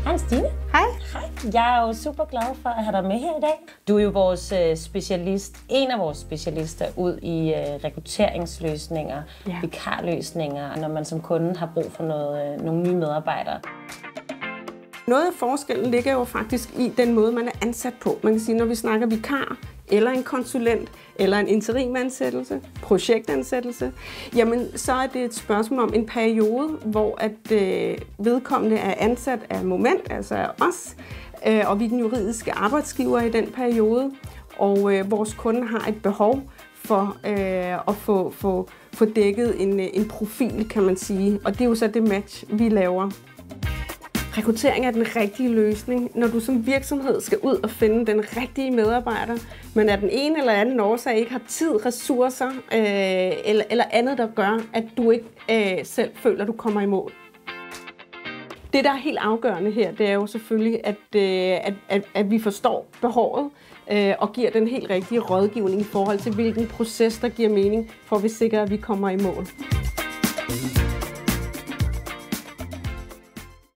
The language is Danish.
Hej Stine. Hej. Hej. Jeg er jo super glad for at have dig med her i dag. Du er jo vores specialist, en af vores specialister ud i rekrutteringsløsninger, vikarløsninger, når man som kunde har brug for nogle nye medarbejdere. Noget af forskellen ligger jo faktisk i den måde, man er ansat på. Man kan sige, når vi snakker vikar, eller en konsulent, eller en interimansættelse, projektansættelse, jamen så er det et spørgsmål om en periode, hvor at vedkommende er ansat af Moment, altså af os, og vi er den juridiske arbejdsgiver i den periode, og vores kunde har et behov for at få dækket en profil, kan man sige, og det er jo så det match, vi laver. Rekruttering er den rigtige løsning, når du som virksomhed skal ud og finde den rigtige medarbejder, men af den ene eller anden årsag ikke har tid, ressourcer eller andet, der gør, at du ikke selv føler, at du kommer i mål. Det, der er helt afgørende her, det er jo selvfølgelig, at vi forstår behovet og giver den helt rigtige rådgivning i forhold til, hvilken proces, der giver mening, for at vi sikrer, at vi kommer i mål.